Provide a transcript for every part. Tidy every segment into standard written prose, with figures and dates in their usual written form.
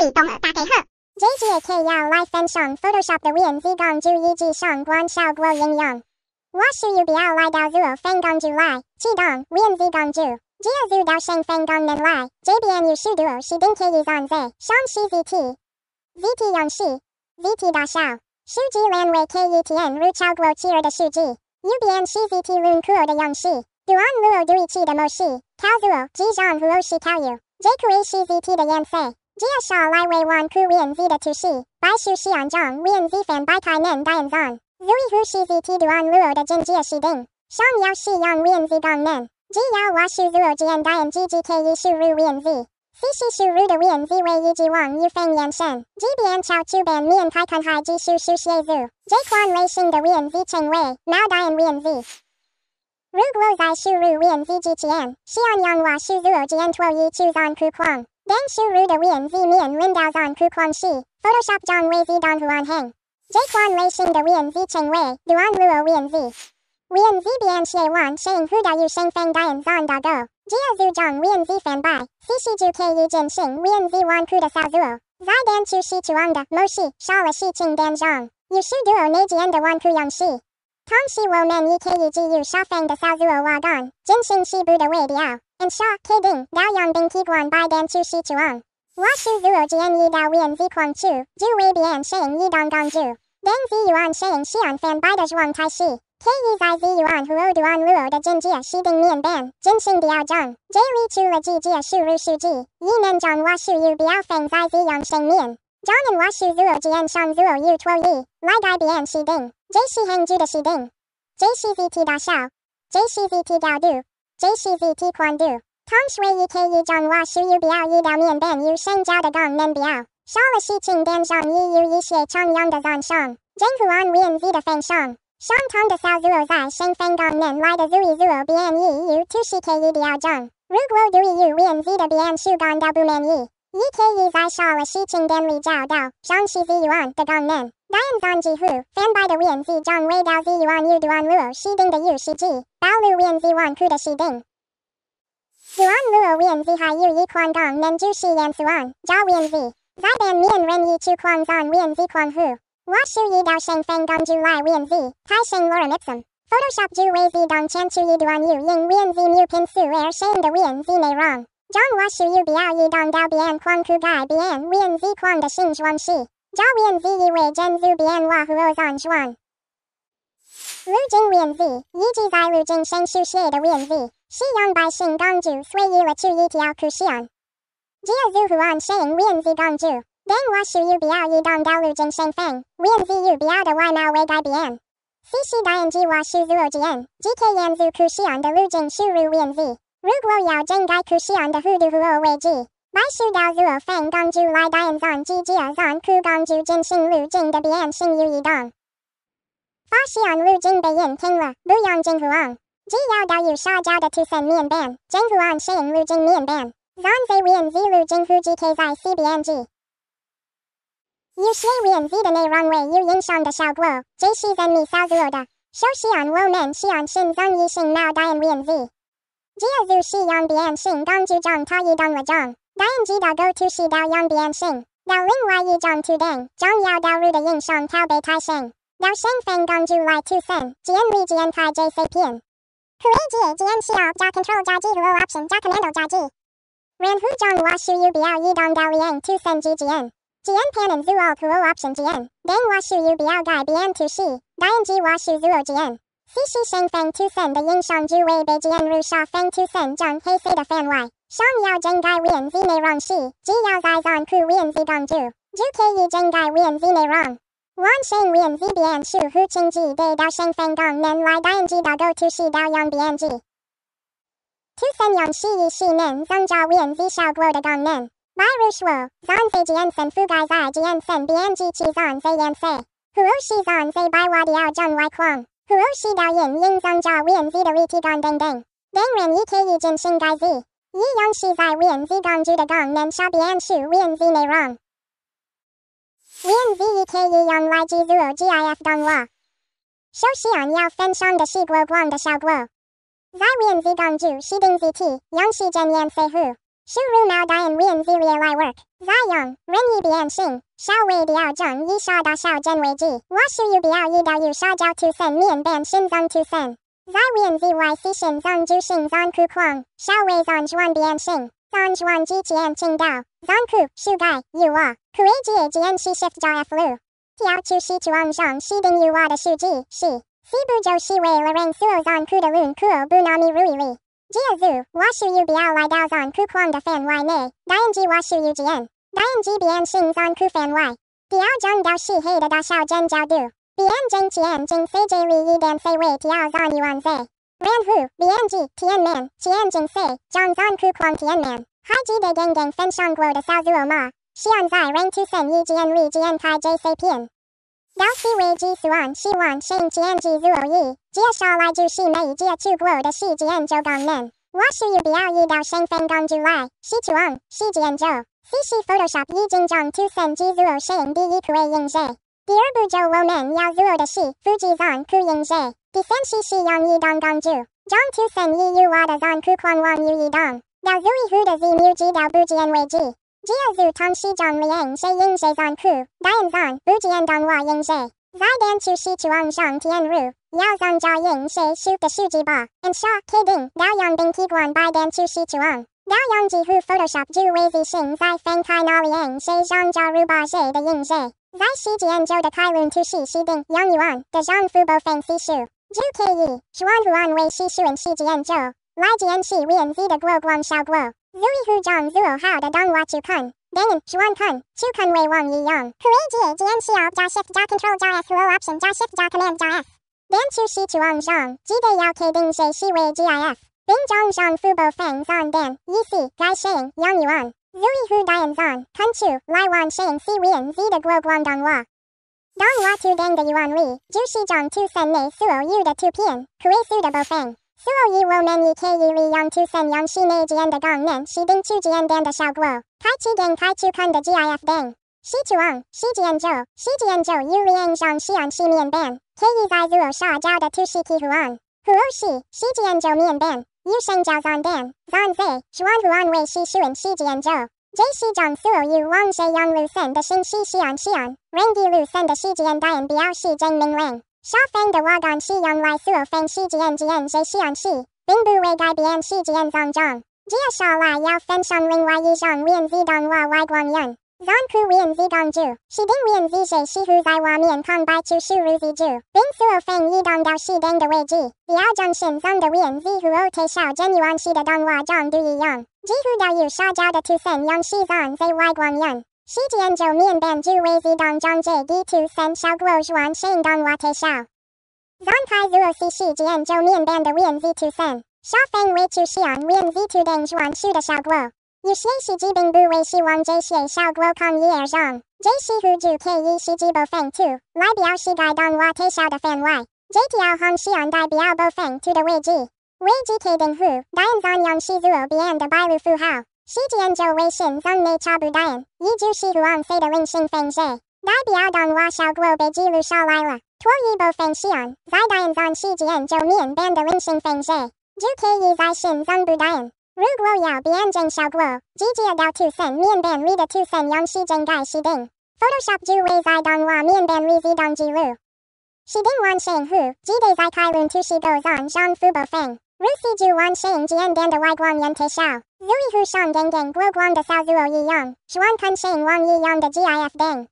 位同学大家好，这节课要来分享 Photoshop 的文字工具以及相关效果应用。我需要表来到组分工具来启动文字工具，只要组到成分功能来，这边有许多设定可以选择，像是 ZT 样式、ZT 大小、数据栏位可以填入超过12的数据，右边是 ZT 轮廓的样式，图案如对齐的模式，靠组几张或是靠右，这可以是 ZT 的颜色。只要下来为玩酷文字的图示，把手是按照文字翻摆开能打印上。如果是 ZT 图案如的整洁设定，想要使用文字功能，只要我输入键打印机可以输入文字。此时输入的文字为一直往右方延伸，即便超出版面开看还继续书写组。这款类型的文字称为铆打印文字。如果在输入文字之前，是按我输入键拖移出现酷框。当输入的文字面临到上酷框时 ，Photoshop 将为自动完成。这款类型的文字称为图案如文字。文字编写完成后的有成分打印上打勾，只要将文字翻摆，此时就可以进行文字弯曲的操作。在点出视图案的模式少了事情点上，有许多内建的弯曲样式。同时我们也可以基于上方的操作画杆进行细部的微调。按下确定到用并习惯摆点出视图案。我输入键移到文字框处，就会变成移动工具。当自由按成是按翻摆的状态时，可以在自由按和图案如的整洁设定面板进行调整。这里除了直接输入数据，也能将我输入表放在自用上面。将我输入键上输入拖移来改变设定。这是横轴的设定。这是 ZT 大小。这是 ZT 高度。这是 ZT 宽度，同时也可以将我输入表移到面板有升角的功能表。少了事情点上也有一些常用的选项，政府按文字的分项，相同的操作在成分功能来的组一组变异有图示可以调整。如果对于文字的变数感到不满意，也可以在少了事情点里找到像是自由按的功能。打印上之后，翻摆的文字将回到自由按有图案如设定的有时机，保留文字弯曲的设定。图案如文字还有一款功能就是颜色按找文字，在版面任意处框上文字框后，我输入到成分工具来文字，开成 Lorem Ipsum。Photoshop 就为自动迁出一段有因文字没拼数而生的文字内容，将我输入表移动到边框处改变文字框的形状时。找文字以为整组变化和选选。路径文字，以及在路径上书写的文字，是用百姓工具随意了出一条曲线。只要组合按成文字工具，当我输入表移动到路径上方，文字有表的外貌会改变。此时打印机我输入键，即可沿着曲线的路径输入文字。如果要整改曲线的弧度和位置，把输到组分工具来打印上直接按酷工具进行路径的变形与移动。发现路径被引停了，不用整合按，只要到有稍角的图层面板，整合按成路径面板，让这文字路径符即可在 CBNG。有些文字的内容会有影响的效果，这是人力操作的。首先我们是按新增一型铆打印文字，只要使用变形工具将它移动了将。打印机的勾图示到用变形，到另外一张图顶，将要导入的影像拷贝抬升，到成分工具来图层，键里键开遮色片。可以键是要加 Ctrl 加 G 和 Option 加 Command 加 G。然后将我输入表移动到另图层之键键盘组 Alt 和 Option 键，当我输入表改变图示，打印机我输入键。此时成分图层的影像就会被键入下方图层将黑色的范围。想要整改文字内容时，只要在选酷文字工具，就可以整改文字内容。完成文字变数后请记得到成分功能来打印机的勾图示到用编辑。图层样式也是能增加文字效果的功能。比如说，选择颜色覆盖在颜色编辑器选择颜色，或是选择白瓦调整外框，或是导影增加文字的立体感等等。当然也可以进行改字。一样是在文字工具的功能下编述文字内容。文字也可以用来制作 GIF 动画。首先要分享的是过光的效果。在文字工具设定字体，用时间颜色后，输入铆打印文字列来 work， 再用任意变形，稍微调整以下大小键为主，我需要表移到右下角图层面变形状图层。在文字外实现上主形状区框，稍微转换变形，转换之前请到转区修改 UR， 可以直接按 Shift 加 F 路，调出视窗上设定 UR 的数值是。此步就是为了让所有转区的轮廓不那么锐利。接着，我需要表来到转区框的范围内，打印机我需要键，打印机变形转区范围，调整到适合的大小键角度。变形前请在这里一点细微调整一万色，然后变至天面，前请色将转区框天面。还记得刚刚分享过的操作吗？现在让图层以键里键开遮色片。到此为止算是完成剪辑作业，接下来就是没接触过的是剪辑功能。我需要表移到身份工具来，视窗是剪辑，此时 Photoshop 已经将图层制作成第一颗映射。第二步骤我们要做的是复制转区映射。第三是使用移动工具，将图层以 UR 的转区框往右移动，到最后的字幕直到不见为止。接着同时将映射映射转区，打印转不见动画映射，再点出视窗上填入要增加映射数的数字吧。按下确定，调用并习惯把点出视窗。调用之后 Photoshop 就会自行在翻开那里映射上加入把色的映射，在时间轴的开轮图示设定用一万的涨幅部分次数，就可以转换为时顺时间轴来检视文字的过光效果。最后将做好的动画去看，点按转看，就看为往一样。可以直接按 Alt 加 Shift 加 Control 加 F Row Option 加 Shift 加 Command 加 F， 点出视窗上，记得要确定谁是为 GIF， 并将上副部分3点，以此改成用一万。最后打印转看出来完成是文字的过光动画。动画图档的原理就是将图层内所有的图片可以数的部分。所以我们也可以利用图层样式内键的功能，设定出键点的效果。开启跟开出看的 GIF 灯，视窗是键轴，是键轴有两种使用式面板，可以在左下角的图示区换，或是键轴面板，有升角3点，3色转换为是顺时键轴。这是将所有往使用路线的形式使用，让给路线的时间点表示真明亮。下方的我杆是用来缩放时间这使用时，并不会改变时间上涨。接下来要分享另外一种文字动画外观用。转区文字工具，设定文字是适合在画面空白处输入字句，并缩放移动到适当的位置。要将线上的文字和特效跟原始的动画长度一样。几乎到右下角的图层用时转在外观用。时间轴面板就会自动将这个图层效果转成动画特效。转开做是时间轴面板的文字图层，下方会出现文字图档转述的效果。有些时机并不会希望这些效果空一而上，这时候就可以设置部分图来表示该动画特效的范围。这条横线代表部分图的位置。位置确定后，打印转用是左边的白鹭符号。时间轴为线上内插不打印，也就是黄色的菱形分色，代表动画效果被记录下来了。脱一部分线，再打印转时间轴面板的菱形分色，就可以在线上不打印。如果要变成效果，直接到图层面板里的图层用时间改设定 ，Photoshop 就会在动画面板里自动记录。设定完成后，记得在开轮图示勾上上副部分。如此就完成简单的外观用特效，最后像刚刚过光的操作一样，转换成往一样的 GIF 灯。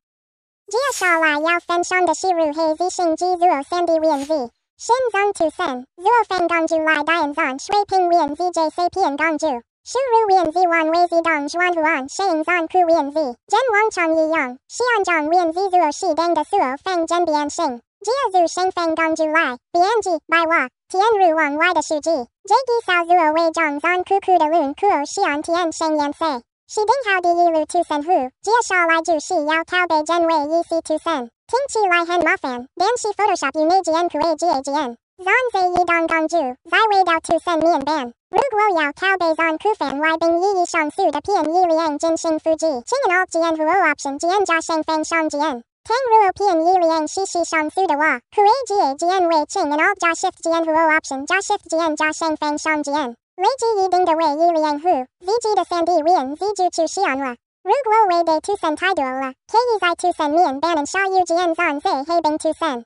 接下来要分享的是如何自行制作 3D 文字。先将图层做分工具来打印转水平文字遮色片工具，输入文字往为自动转换成转区文字，跟往常一样，是按照文字做适当的缩放跟变形。接着身份工具来编辑白画，填入往外的数字。这个操作为将转区的轮廓使用填成颜色。设定好第一路图层后，接下来就是要拷贝真为意思图层。听起来很麻烦，但是 Photoshop 有内键可以直接键。转在移动工具，再回到图层面板。如果要拷贝转区范围并以上述的片一连进行复制，请按 Alt 键和 Option 键加身份上键。倘若片一连实施上述的话，可以直接按为请按 Alt 加 Shift 键和 Option 加 Shift 键加身份上键。累积一定的为一连后，自己的3D文字就出现了。如果为的图层太多了，可以在图层面板上用键上色黑并图层。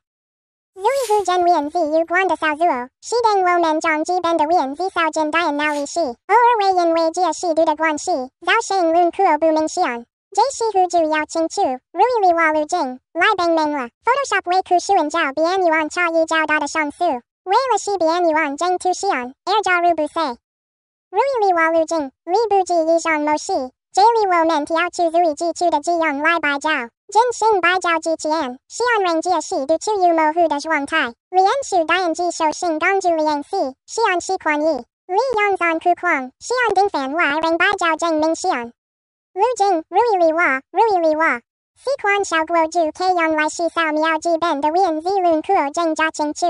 如和真文字有关的操作，是等我们将基本的文字扫进电脑里时，偶尔会因为解析度的关系，造成轮廓不明显。这时候就要清楚銳利化滤镜来证明了 Photoshop 会去寻找边缘差异较大的像素，为了使边缘更凸显，而加入补色。銳利化滤镜里布置以上模式，这里我们挑出最基础的几样来比较。进行比较之前，先让解析度处于模糊的状态，连续打印机手性工具联系，先习惯一，利用三区框，先定范围让比较更明显。滤镜銳利化，习惯效果就可用来使扫描基本的文字轮廓更加清楚。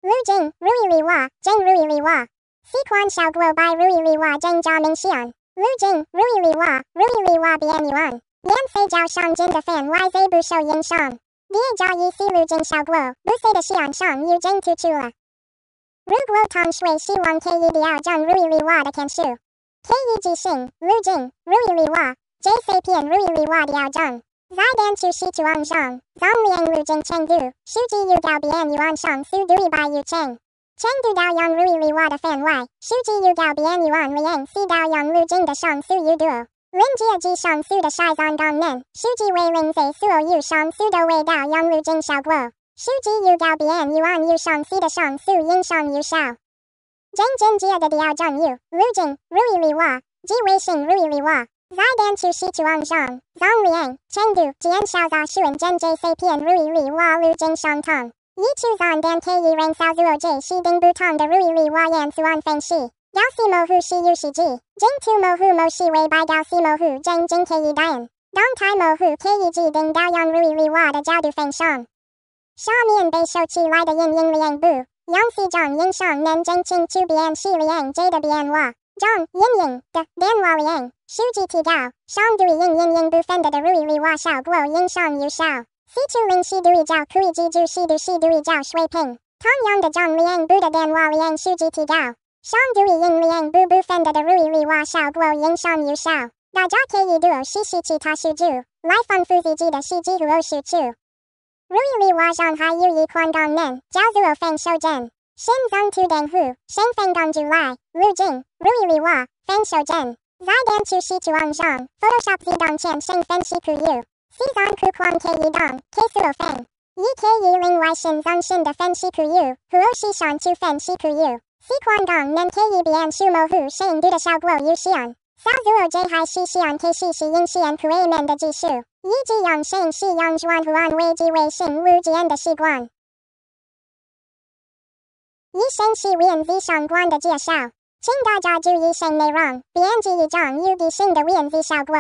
滤镜銳利化，习惯效果比銳利化更加明显。滤镜銳利化边缘。颜色较上进的范围则不受影响，叠加一些滤镜效果，补色的现象又更突出了。如果同学希望可以调整銳利化的参数，可以执行滤镜銳利化、遮色片銳利化调整，在点出视觉上增量滤镜程度，数值有较边缘上速度100有程度到用銳利化的范围，数值有较边缘联系到用滤镜的上速有多。连接至上速的筛选功能，数值为0色所有上速都会到用滤镜效果，数值有较边缘有上速的上速影响有效。更进阶的调整有滤镜銳利化、智慧型銳利化，在点出视觉上增量程度减少在瞬间遮色片銳利化滤镜相同，以出散点可以让操作者设定不同的銳利化颜色分析。要是模糊是有时指，净土模糊模式为比较是模糊真正可以打印，动态模糊可以指定到用銳利化的角度分享。下面被收起来的阴影脸部，用视觉影像能更清楚辨识脸这的变化，将阴影的变化脸数值提高，相对应阴影部分的銳利化效果影响有效。四处零视度较可以记住视度较水平，同样的将脸部的变化脸数值提高。相对应脸部部分的銳利化效果影响有效，大家可以多试试其他数据，来丰富自己的视觉和输出。銳利化上还有一款功能叫做分手键，先从图定后，先分工具来滤镜銳利化分手键，在点出视觉上 Photoshop 自动产生分析区域，是3区框可以动，可缩分，也可以另外新增新的分析区域，或是删除分析区域。此款功能可以变数模糊程度的效果有限，操作者还是先可试试影响库们的技术，以及养成使用转换为智慧型物件的习惯。以上是文字相关的介绍，请大家注意新内容，编辑一张有个性的文字效果。